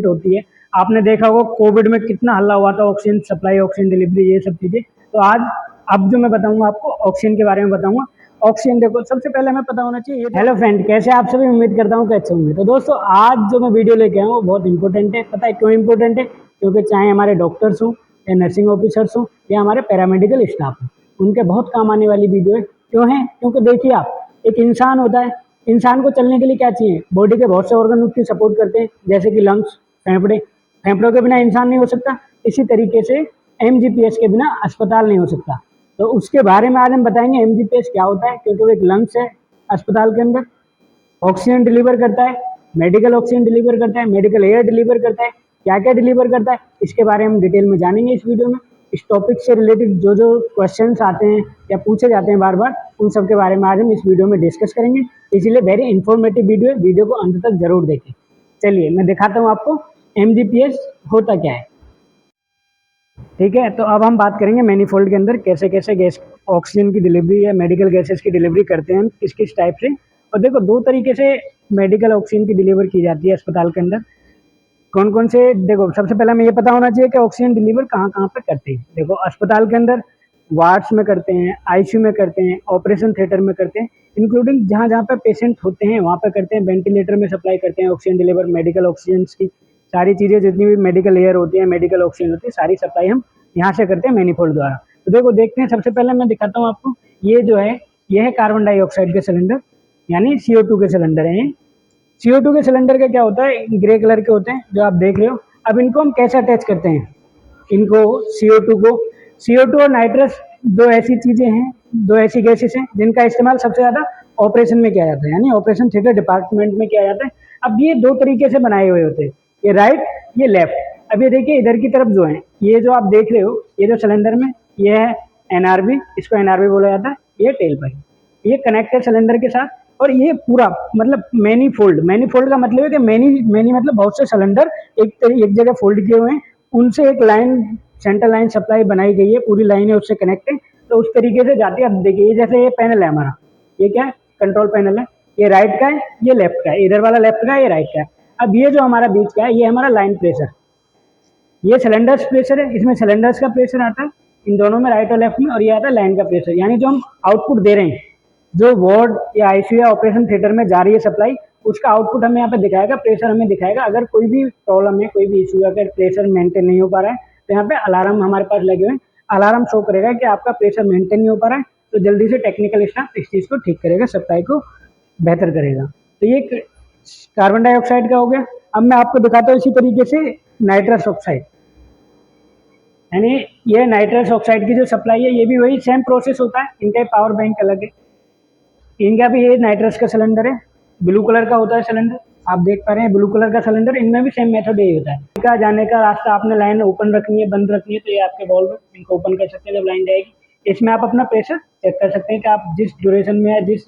होती है। आपने देखा होगा कोविड में कितना हल्ला हुआ था, ऑक्सीजन सप्लाई, ऑक्सीजन डिलीवरी, ये सब चीज़ें। तो आज अब जो मैं बताऊंगा आपको ऑक्सीजन के बारे में बताऊंगा। ऑक्सीजन देखो, सबसे पहले हमें पता होना चाहिए। हेलो फ्रेंड, कैसे आप सभी? उम्मीद करता हूँ कि अच्छे होंगे। तो दोस्तों, आज जो मैं वीडियो लेके आया हूँ बहुत इंपॉर्टेंट है। पता है क्यों इंपॉर्टेंट है? क्योंकि चाहे हमारे डॉक्टर्स हों या नर्सिंग ऑफिसर्स हों या हमारे पैरामेडिकल स्टाफ हो, उनके बहुत काम आने वाली वीडियो है। क्यों है? क्योंकि देखिए, आप एक इंसान होता है, इंसान को चलने के लिए क्या चाहिए? बॉडी के बहुत से ऑर्गन उसकी सपोर्ट करते हैं, जैसे कि लंग्स, फेफड़े। फेफड़ों के बिना इंसान नहीं हो सकता। इसी तरीके से एमजीपीएस के बिना अस्पताल नहीं हो सकता। तो उसके बारे में आज हम बताएंगे एमजीपीएस क्या होता है, क्योंकि वो एक लंग्स है अस्पताल के अंदर। ऑक्सीजन डिलीवर करता है, मेडिकल ऑक्सीजन डिलीवर करता है, मेडिकल एयर डिलीवर करता है, क्या क्या डिलीवर करता है, इसके बारे में हम डिटेल में जानेंगे इस वीडियो में। इस टॉपिक से रिलेटेड जो जो क्वेश्चंस आते हैं या पूछे जाते हैं बार बार, उन सब के बारे में आज हम इस वीडियो में डिस्कस करेंगे। इसीलिए वेरी इंफॉर्मेटिव वीडियो है, वीडियो को अंत तक जरूर देखें। चलिए मैं दिखाता हूँ आपको एमजीपीएस होता क्या है। ठीक है, तो अब हम बात करेंगे मैनीफोल्ड के अंदर कैसे कैसे गैस ऑक्सीजन की डिलीवरी या मेडिकल गैसेस की डिलीवरी करते हैं हम, किस किस टाइप से। और देखो, दो तरीके से मेडिकल ऑक्सीजन की डिलीवर की जाती है अस्पताल के अंदर। कौन कौन से? देखो, सबसे पहले हमें ये पता होना चाहिए कि ऑक्सीजन डिलीवर कहाँ कहाँ पे करते हैं। देखो, अस्पताल के अंदर वार्ड्स में करते हैं, आईसीयू में करते हैं, ऑपरेशन थिएटर में करते हैं, इंक्लूडिंग जहाँ जहाँ पे पेशेंट होते हैं वहाँ पे करते हैं। वेंटिलेटर में सप्लाई करते हैं ऑक्सीजन डिलीवर, मेडिकल ऑक्सीजन की सारी चीज़ें, जितनी भी मेडिकल एयर होती है, मेडिकल ऑक्सीजन होती है, सारी सप्लाई हम यहाँ से करते हैं मैनीफोल्ड द्वारा। तो देखो, देखते हैं। सबसे पहले मैं दिखाता हूँ आपको, ये जो है ये है कार्बन डाइऑक्साइड के सिलेंडर, यानी CO2 के सिलेंडर है ये। CO2 के सिलेंडर का क्या होता है? ग्रे कलर के होते हैं जो आप देख रहे हो। अब इनको हम कैसे अटैच करते हैं? इनको CO2 और नाइट्रस दो ऐसी चीजें हैं, दो ऐसी गैसेस हैं जिनका इस्तेमाल सबसे ज्यादा ऑपरेशन में किया जाता है, यानी ऑपरेशन थिएटर डिपार्टमेंट में किया जाता है। अब ये दो तरीके से बनाए हुए होते हैं, ये राइट, ये लेफ्ट। अब ये देखिए, इधर की तरफ जो है, ये जो आप देख रहे हो, ये जो सिलेंडर में ये है NRB, इसको NRB बोला जाता है। ये टेल पाइप, ये कनेक्टेड सिलेंडर के साथ। और ये पूरा मतलब मैनीफोल्ड का मतलब है कि मैनी मतलब बहुत से सिलेंडर एक जगह फोल्ड किए हुए हैं, उनसे एक लाइन, सेंट्रल लाइन सप्लाई बनाई गई है, पूरी लाइन है उससे कनेक्ट है, तो उस तरीके से जाती है। अब देखिए, ये जैसे ये पैनल है हमारा, ये क्या है? कंट्रोल पैनल है। ये राइट का है, ये लेफ्ट का है, इधर वाला लेफ्ट का है, ये राइट का है। अब ये जो हमारा बीच का है, ये हमारा लाइन प्रेशर, ये सिलेंडर्स प्रेशर है, इसमें सिलेंडर्स का प्रेशर आता है इन दोनों में, राइट और लेफ्ट में। और ये आता है लाइन का प्रेशर, यानी जो हम आउटपुट दे रहे हैं, जो वार्ड या आईसीयू या ऑपरेशन थिएटर में जा रही है सप्लाई, उसका आउटपुट हमें यहाँ पे दिखाएगा, प्रेशर हमें दिखाएगा। अगर कोई भी प्रॉब्लम है, कोई भी इशू है, अगर प्रेशर मेंटेन नहीं हो पा रहा है, तो यहाँ पे अलार्म हमारे पास लगे हुए हैं, अलार्म शो करेगा कि आपका प्रेशर मेंटेन नहीं हो पा रहा है, तो जल्दी से टेक्निकल स्टाफ इस चीज़ को ठीक करेगा, सप्लाई को बेहतर करेगा। तो ये कार्बन डाइऑक्साइड का हो गया। अब मैं आपको दिखाता हूँ इसी तरीके से नाइट्रस ऑक्साइड, यानी ये नाइट्रस ऑक्साइड की जो सप्लाई है, ये भी वही सेम प्रोसेस होता है। इनका पावर बैंक अलग है, इनका भी ये नाइट्रस का सिलेंडर है, ब्लू कलर का होता है सिलेंडर, आप देख पा रहे हैं ब्लू कलर का सिलेंडर। इनमें भी सेम मेथड यही होता है। इनका जाने का रास्ता, आपने लाइन ओपन रखनी है, बंद रखनी है, तो ये आपके बॉल्व है, इनको ओपन कर सकते हैं जब लाइन जाएगी। इसमें आप अपना प्रेशर चेक कर सकते हैं कि आप जिस ड्यूरेशन में या जिस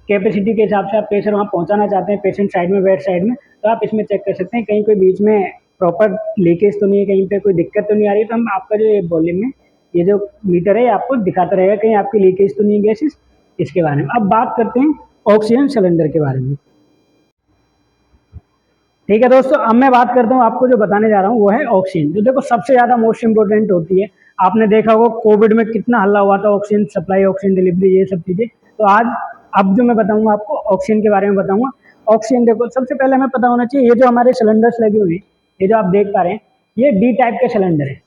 कैपेसिटी के हिसाब से आप प्रेशर वहाँ पहुँचाना चाहते हैं, पेशेंट साइड में, बेड साइड में, तो आप इसमें चेक कर सकते हैं कहीं कोई बीच में प्रॉपर लीकेज तो नहीं है, कहीं पे कोई दिक्कत तो नहीं आ रही। तो हम आपका जो ये वॉल्यूम में ये जो मीटर है आपको दिखाता रहेगा कहीं आपकी लीकेज तो नहीं है गैसेस, इसके बारे में। अब बात करते हैं ऑक्सीजन सिलेंडर के बारे में। ठीक है दोस्तों, अब मैं बात करता हूँ, आपको जो बताने जा रहा हूँ वो है ऑक्सीजन, जो देखो सबसे ज़्यादा मोस्ट इंपॉर्टेंट होती है। आपने देखा होगा कोविड में कितना हल्ला हुआ था, ऑक्सीजन सप्लाई, ऑक्सीजन डिलीवरी, ये सब चीज़ें। तो आज अब जो मैं बताऊँगा आपको ऑक्सीजन के बारे में बताऊँगा। ऑक्सीजन देखो, सबसे पहले हमें पता होना चाहिए, ये जो हमारे सिलेंडर्स लगे हुए हैं, ये जो आप देख पा रहे हैं, ये D टाइप के सिलेंडर है,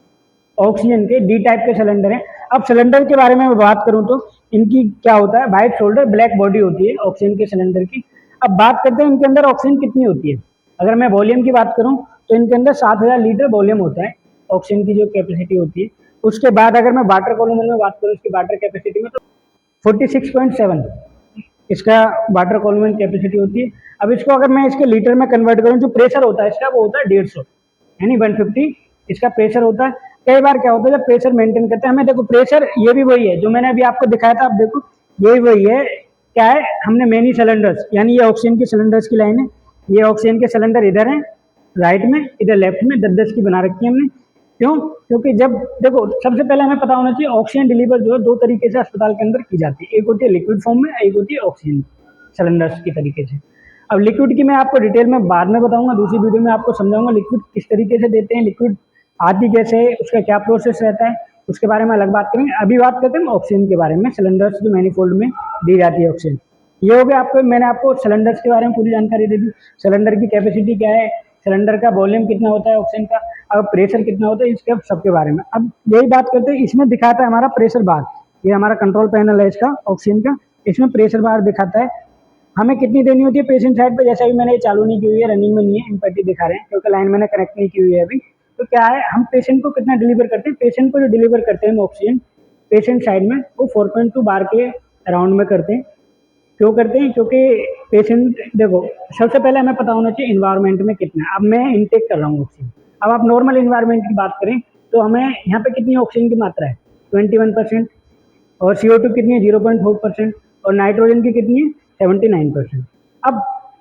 ऑक्सीजन के D टाइप के सिलेंडर है। अब सिलेंडर के बारे में मैं बात करूं तो इनकी क्या होता है? व्हाइट शोल्डर, ब्लैक बॉडी होती है ऑक्सीजन के सिलेंडर की। अब बात करते हैं इनके अंदर ऑक्सीजन कितनी होती है। अगर मैं वॉल्यूम की बात करूं तो इनके अंदर 7000 लीटर वॉल्यूम होता है, ऑक्सीजन की जो कैपेसिटी होती है। उसके बाद अगर मैं वाटर कॉल्यूमेट में बात करूँ, इसकी वाटर कैपेसिटी में, तो 46.7 इसका वाटर कॉल्यूमेट कैपेसिटी होती है। अब इसको अगर मैं इसके लीटर में कन्वर्ट करूँ, जो प्रेशर होता है इसका वो होता है 150, यानी 150 इसका प्रेशर होता है। कई बार क्या होता है, जब प्रेशर मेंटेन करते हैं, हमें देखो प्रेशर ये भी वही है जो मैंने अभी आपको दिखाया था। आप देखो यही वही है, क्या है, हमने मेनी सिलेंडर्स, यानी ये ऑक्सीजन की सिलेंडर्स की लाइन है, ये ऑक्सीजन के सिलेंडर इधर है राइट में, इधर लेफ्ट में 10-10 की बना रखी है हमने। क्यों? क्योंकि जब देखो, सबसे पहले हमें पता होना चाहिए ऑक्सीजन डिलीवर जो है दो तरीके से अस्पताल के अंदर की जाती है, एक होती है लिक्विड फॉर्म में, एक होती है ऑक्सीजन सिलेंडर्स की तरीके से। अब लिक्विड की मैं आपको डिटेल में बाद में बताऊंगा, दूसरी वीडियो में आपको समझाऊंगा लिक्विड किस तरीके से देते हैं, लिक्विड आती कैसे है, उसका क्या प्रोसेस रहता है, उसके बारे में अलग बात करेंगे। अभी बात करते हैं ऑक्सीजन के बारे में, सिलेंडर्स जो मैनीफोल्ड में दी जाती है ऑक्सीजन। ये हो गया आपको, मैंने आपको सिलेंडर्स के बारे में पूरी जानकारी दे दी, सिलेंडर की कैपेसिटी क्या है, सिलेंडर का वॉल्यूम कितना होता है ऑक्सीजन का, और प्रेशर कितना होता है, इसके सबके बारे में। अब यही बात करते हैं, इसमें दिखाता है हमारा प्रेशर बार, ये हमारा कंट्रोल पैनल है इसका ऑक्सीजन का, इसमें प्रेशर बार दिखाता है हमें कितनी देनी होती है पेशेंट साइड पे। जैसे अभी मैंने ये चालू नहीं की हुई है, रनिंग में नहीं है, इम्पैटी दिखा रहे हैं क्योंकि लाइन मैंने कनेक्ट नहीं की हुई है अभी। तो क्या है, हम पेशेंट को कितना डिलीवर करते हैं, पेशेंट को जो डिलीवर करते हैं हम ऑक्सीजन पेशेंट साइड में, वो 4.2 बार के अराउंड में करते हैं। क्यों करते हैं, क्योंकि पेशेंट देखो, सबसे पहले हमें पता होना चाहिए इन्वायरमेंट में कितना है। अब मैं इनटेक कर रहा हूँ ऑक्सीजन, अब आप नॉर्मल इन्वायरमेंट की बात करें तो हमें यहाँ पे कितनी ऑक्सीजन की मात्रा है 21%, और CO2 कितनी है 0.4%, और नाइट्रोजन की कितनी है 79%। अब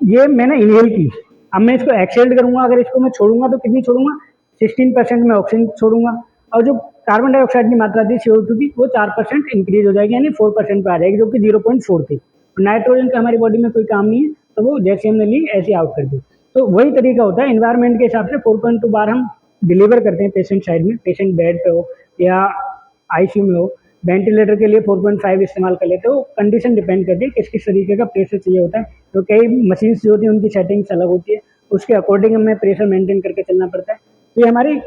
ये मैंने इनहेल की, अब मैं इसको एक्सहेल करूंगा, अगर इसको मैं छोड़ूंगा तो कितनी छोड़ूंगा 16% में ऑक्सीजन छोड़ूंगा, और जो कार्बन डाइऑक्साइड की मात्रा थी CO2 की वो 4% इंक्रीज हो जाएगी, यानी 4% पे आ जाएगी, जो कि 0.4 थी। नाइट्रोजन का हमारी बॉडी में कोई काम नहीं है, तो वो जैसे हमने ली ऐसे आउट कर दी। तो वही तरीका होता है, इन्वायरमेंट के हिसाब से 4.2 बार हम डिलीवर करते हैं पेशेंट साइड में, पेशेंट बेड पे हो या आईसीयू में हो। वेंटिलेटर के लिए 4.5 इस्तेमाल कर लेते हो, कंडीशन डिपेंड करती है किस किस तरीके का प्रेशर चाहिए होता है। तो कई मशीन्स जो होती है उनकी सेटिंग्स अलग होती है, उसके अकॉर्डिंग हमें प्रेशर मेंटेन करके चलना पड़ता है। तो ये हमारी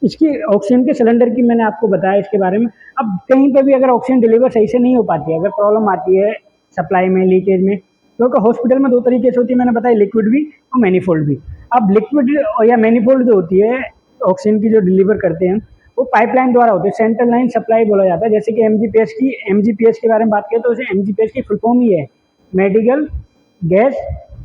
इसकी ऑक्सीजन के सिलेंडर की मैंने आपको बताया इसके बारे में। अब कहीं पे भी अगर ऑक्सीजन डिलीवर सही से नहीं हो पाती है, अगर प्रॉब्लम आती है सप्लाई में, लीकेज में, क्योंकि हॉस्पिटल में दो तरीके से होती है, मैंने बताया लिक्विड भी और मैनीफोल्ड भी। अब लिक्विड या मैनीफोल्ड जो होती है ऑक्सीजन की जो डिलीवर करते हैं वो पाइपलाइन द्वारा होती है, सेंट्रल लाइन सप्लाई बोला जाता है। जैसे कि एमजीपीएस के बारे में बात करें तो उसे एमजीपीएस की फुल फॉर्म ही है medical gas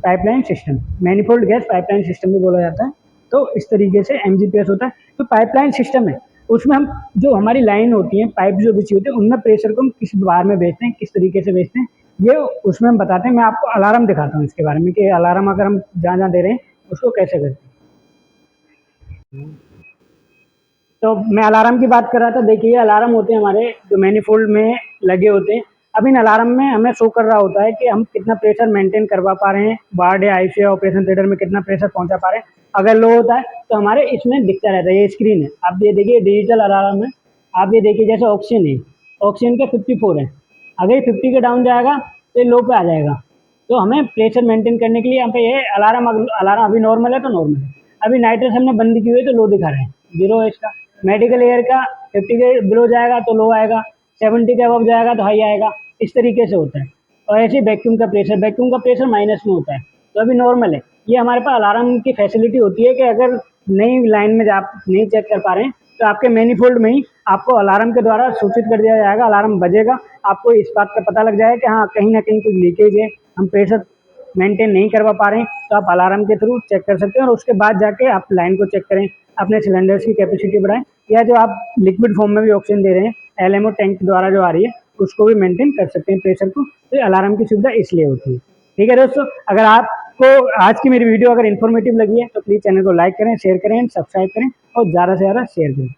pipeline system, manifold gas pipeline system भी बोला जाता है। तो इस तरीके से एमजीपीएस होता है। तो पाइपलाइन सिस्टम है, उसमें हम जो हमारी लाइन होती है, पाइप जो बिछी होती है, उनमें प्रेशर को हम किस बार में भेजते हैं, किस तरीके से भेजते हैं, ये उसमें हम बताते हैं। मैं आपको अलार्म दिखाता हूँ इसके बारे में कि अलार्म अगर हम जहाँ जहाँ दे रहे हैं उसको कैसे करते हैं। तो मैं अलार्म की बात कर रहा था, देखिए अलार्म होते हैं हमारे जो मैनीफोल्ड में लगे होते हैं। अब इन अलार्म में हमें शो कर रहा होता है कि हम कितना प्रेशर मेंटेन करवा पा रहे हैं, वार्ड या आईसीयू ऑपरेशन थिएटर में कितना प्रेशर पहुंचा पा रहे हैं। अगर लो होता है तो हमारे इसमें दिखता रहता है, ये स्क्रीन है, आप ये देखिए डिजिटल अलार्म है। आप ये देखिए जैसे ऑक्सीजन है, ऑक्सीजन का 54 है, अगर ये 50 के डाउन जाएगा तो ये लो पे आ जाएगा। तो हमें प्रेशर मेंटेन करने के लिए यहाँ पे ये अलार्म अभी नॉर्मल है तो नॉर्मल है, अभी नाइट्रस हमने बंद की हुई है तो लो दिखा रहे हैं, 0 है इसका। मेडिकल एयर का 50 के बिलो जाएगा तो लो आएगा, 70 के अबव जाएगा तो हाई आएगा, इस तरीके से होता है। और ऐसे वैक्यूम का प्रेशर माइनस में होता है, तो अभी नॉर्मल है। ये हमारे पास अलार्म की फैसिलिटी होती है कि अगर नई लाइन में आप नहीं चेक कर पा रहे हैं तो आपके मैनीफोल्ड में ही आपको अलार्म के द्वारा सूचित कर दिया जाएगा, अलार्म बजेगा, आपको इस बात का पता लग जाएगा कि हाँ कहीं ना कहीं कुछ लीकेज है, हम प्रेशर मेंटेन नहीं करवा पा रहे हैं, तो आप अलार्म के थ्रू चेक कर सकते हैं। और उसके बाद जाके आप लाइन को चेक करें, अपने सिलेंडर्स की कैपेसिटी बढ़ाएं, या जो आप लिक्विड फॉर्म में भी ऑक्सीजन दे रहे हैं एलएमओ टैंक द्वारा जो आ रही है उसको भी मेंटेन कर सकते हैं प्रेशर को। तो अलार्म की सुविधा इसलिए होती है। ठीक है दोस्तों, अगर आपको आज की मेरी वीडियो अगर इन्फॉर्मेटिव लगी है तो प्लीज़ चैनल को लाइक करें, शेयर करें, सब्सक्राइब करें और ज़्यादा से ज़्यादा शेयर करें।